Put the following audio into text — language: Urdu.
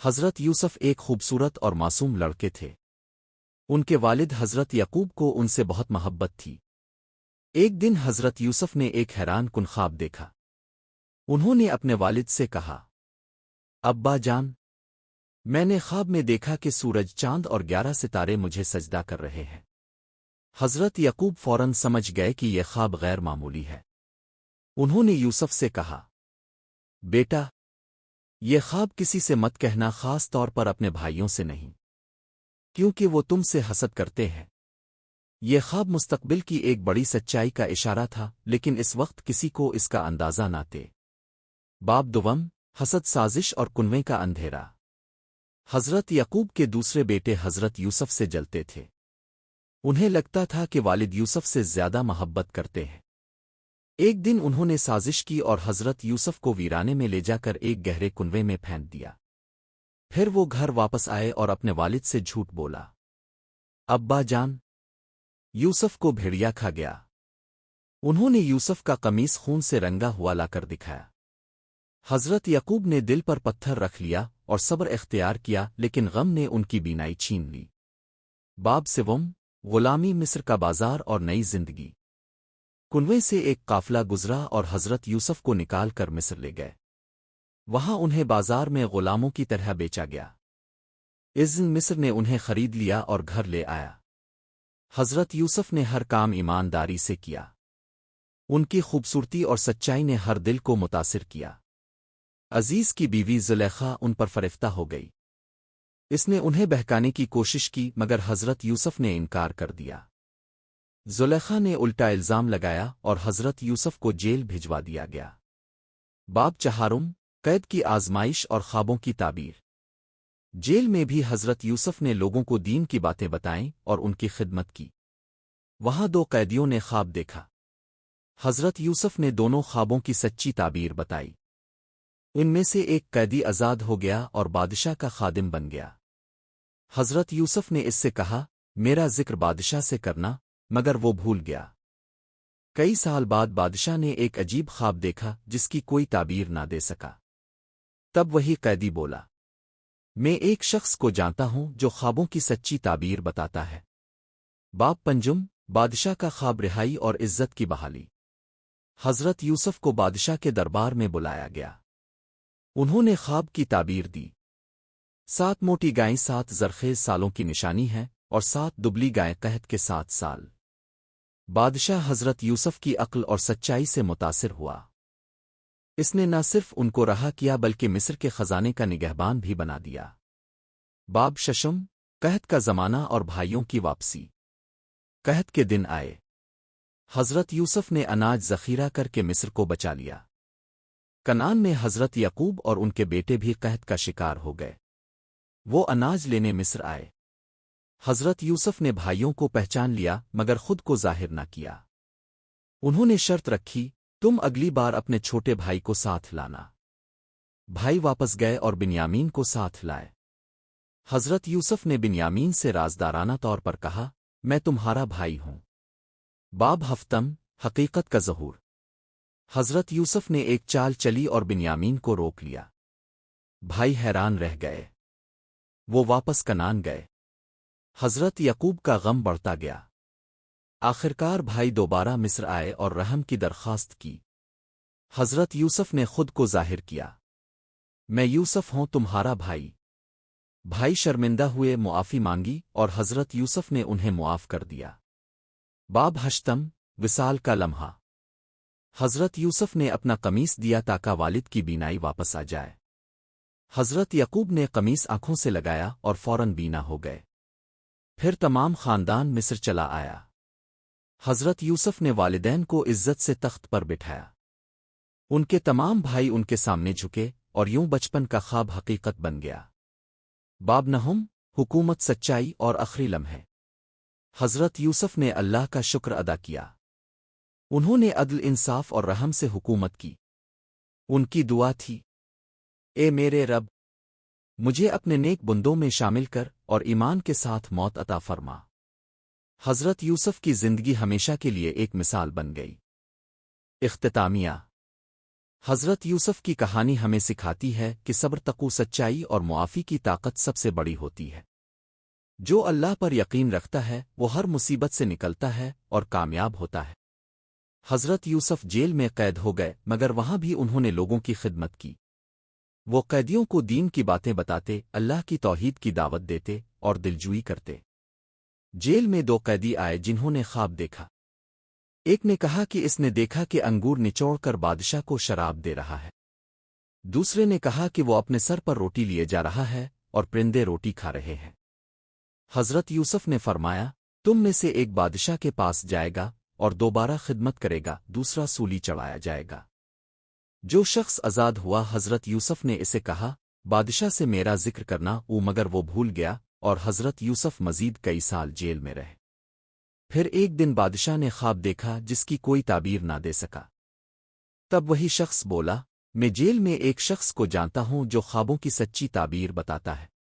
حضرت یوسف ایک خوبصورت اور معصوم لڑکے تھے۔ ان کے والد حضرت یعقوب کو ان سے بہت محبت تھی۔ ایک دن حضرت یوسف نے ایک حیران کن خواب دیکھا۔ انہوں نے اپنے والد سے کہا، ابا جان، میں نے خواب میں دیکھا کہ سورج، چاند اور 11 ستارے مجھے سجدہ کر رہے ہیں۔ حضرت یعقوب فوراً سمجھ گئے کہ یہ خواب غیر معمولی ہے۔ انہوں نے یوسف سے کہا، بیٹا، یہ خواب کسی سے مت کہنا، خاص طور پر اپنے بھائیوں سے نہیں، کیونکہ وہ تم سے حسد کرتے ہیں۔ یہ خواب مستقبل کی ایک بڑی سچائی کا اشارہ تھا، لیکن اس وقت کسی کو اس کا اندازہ نہ تھے۔ باب دوم، حسد، سازش اور کنویں کا اندھیرا۔ حضرت یعقوب کے دوسرے بیٹے حضرت یوسف سے جلتے تھے۔ انہیں لگتا تھا کہ والد یوسف سے زیادہ محبت کرتے ہیں۔ ایک دن انہوں نے سازش کی اور حضرت یوسف کو ویرانے میں لے جا کر ایک گہرے کنویں میں پھینک دیا۔ پھر وہ گھر واپس آئے اور اپنے والد سے جھوٹ بولا، ابا جان، یوسف کو بھیڑیا کھا گیا۔ انہوں نے یوسف کا قمیص خون سے رنگا ہوا لا کر دکھایا۔ حضرت یعقوب نے دل پر پتھر رکھ لیا اور صبر اختیار کیا، لیکن غم نے ان کی بینائی چھین لی۔ باب سوم، غلامی، مصر کا بازار اور نئی زندگی۔ کنویں سے ایک قافلہ گزرا اور حضرت یوسف کو نکال کر مصر لے گئے۔ وہاں انہیں بازار میں غلاموں کی طرح بیچا گیا۔ اس دن مصر نے انہیں خرید لیا اور گھر لے آیا۔ حضرت یوسف نے ہر کام ایمانداری سے کیا۔ ان کی خوبصورتی اور سچائی نے ہر دل کو متاثر کیا۔ عزیز کی بیوی زلیخا ان پر فریفتہ ہو گئی۔ اس نے انہیں بہکانے کی کوشش کی، مگر حضرت یوسف نے انکار کر دیا۔ زلیخا نے الٹا الزام لگایا اور حضرت یوسف کو جیل بھجوا دیا گیا۔ باب چہارم، قید کی آزمائش اور خوابوں کی تعبیر۔ جیل میں بھی حضرت یوسف نے لوگوں کو دین کی باتیں بتائیں اور ان کی خدمت کی۔ وہاں 2 قیدیوں نے خواب دیکھا۔ حضرت یوسف نے دونوں خوابوں کی سچی تعبیر بتائی۔ ان میں سے ایک قیدی آزاد ہو گیا اور بادشاہ کا خادم بن گیا۔ حضرت یوسف نے اس سے کہا، میرا ذکر بادشاہ سے کرنا، مگر وہ بھول گیا۔ کئی سال بعد بادشاہ نے ایک عجیب خواب دیکھا جس کی کوئی تعبیر نہ دے سکا۔ تب وہی قیدی بولا، میں ایک شخص کو جانتا ہوں جو خوابوں کی سچی تعبیر بتاتا ہے۔ باب پنجم، بادشاہ کا خواب، رہائی اور عزت کی بحالی۔ حضرت یوسف کو بادشاہ کے دربار میں بلایا گیا۔ انہوں نے خواب کی تعبیر دی۔ 7 موٹی گائیں 7 زرخیز سالوں کی نشانی ہے اور 7 دبلی گائیں قحط کے 7 سال۔ بادشاہ حضرت یوسف کی عقل اور سچائی سے متاثر ہوا۔ اس نے نہ صرف ان کو رہا کیا بلکہ مصر کے خزانے کا نگہبان بھی بنا دیا۔ باب ششم، قحط کا زمانہ اور بھائیوں کی واپسی۔ قحط کے دن آئے۔ حضرت یوسف نے اناج ذخیرہ کر کے مصر کو بچا لیا۔ کنعان میں حضرت یعقوب اور ان کے بیٹے بھی قحط کا شکار ہو گئے۔ وہ اناج لینے مصر آئے۔ حضرت یوسف نے بھائیوں کو پہچان لیا مگر خود کو ظاہر نہ کیا۔ انہوں نے شرط رکھی، تم اگلی بار اپنے چھوٹے بھائی کو ساتھ لانا۔ بھائی واپس گئے اور بنیامین کو ساتھ لائے۔ حضرت یوسف نے بنیامین سے رازدارانہ طور پر کہا، میں تمہارا بھائی ہوں۔ باب ہفتم، حقیقت کا ظہور۔ حضرت یوسف نے ایک چال چلی اور بنیامین کو روک لیا۔ بھائی حیران رہ گئے۔ وہ واپس کنعان گئے۔ حضرت یعقوب کا غم بڑھتا گیا۔ آخرکار بھائی دوبارہ مصر آئے اور رحم کی درخواست کی۔ حضرت یوسف نے خود کو ظاہر کیا، میں یوسف ہوں، تمہارا بھائی۔ بھائی شرمندہ ہوئے، معافی مانگی اور حضرت یوسف نے انہیں معاف کر دیا۔ باب ہشتم، وصال کا لمحہ۔ حضرت یوسف نے اپنا قمیص دیا تاکہ والد کی بینائی واپس آ جائے۔ حضرت یعقوب نے قمیص آنکھوں سے لگایا اور فوراً بینا ہو گئے۔ پھر تمام خاندان مصر چلا آیا۔ حضرت یوسف نے والدین کو عزت سے تخت پر بٹھایا۔ ان کے تمام بھائی ان کے سامنے جھکے اور یوں بچپن کا خواب حقیقت بن گیا۔ باب نہم، حکومت، سچائی اور آخری لمحے۔ حضرت یوسف نے اللہ کا شکر ادا کیا۔ انہوں نے عدل، انصاف اور رحم سے حکومت کی۔ ان کی دعا تھی، اے میرے رب، مجھے اپنے نیک بندوں میں شامل کر اور ایمان کے ساتھ موت عطا فرما۔ حضرت یوسف کی زندگی ہمیشہ کے لیے ایک مثال بن گئی۔ اختتامیہ۔ حضرت یوسف کی کہانی ہمیں سکھاتی ہے کہ صبر تقوی سچائی اور معافی کی طاقت سب سے بڑی ہوتی ہے۔ جو اللہ پر یقین رکھتا ہے وہ ہر مصیبت سے نکلتا ہے اور کامیاب ہوتا ہے۔ حضرت یوسف جیل میں قید ہو گئے مگر وہاں بھی انہوں نے لوگوں کی خدمت کی۔ وہ قیدیوں کو دین کی باتیں بتاتے، اللہ کی توحید کی دعوت دیتے اور دلجوئی کرتے۔ جیل میں دو قیدی آئے جنہوں نے خواب دیکھا۔ ایک نے کہا کہ اس نے دیکھا کہ انگور نچوڑ کر بادشاہ کو شراب دے رہا ہے۔ دوسرے نے کہا کہ وہ اپنے سر پر روٹی لیے جا رہا ہے اور پرندے روٹی کھا رہے ہیں۔ حضرت یوسف نے فرمایا، تم میں سے ایک بادشاہ کے پاس جائے گا اور دوبارہ خدمت کرے گا، دوسرا سولی چڑھایا جائے گا۔ جو شخص آزاد ہوا، حضرت یوسف نے اسے کہا، بادشاہ سے میرا ذکر کرنا مگر وہ بھول گیا اور حضرت یوسف مزید کئی سال جیل میں رہے۔ پھر ایک دن بادشاہ نے خواب دیکھا جس کی کوئی تعبیر نہ دے سکا۔ تب وہی شخص بولا، میں جیل میں ایک شخص کو جانتا ہوں جو خوابوں کی سچی تعبیر بتاتا ہے۔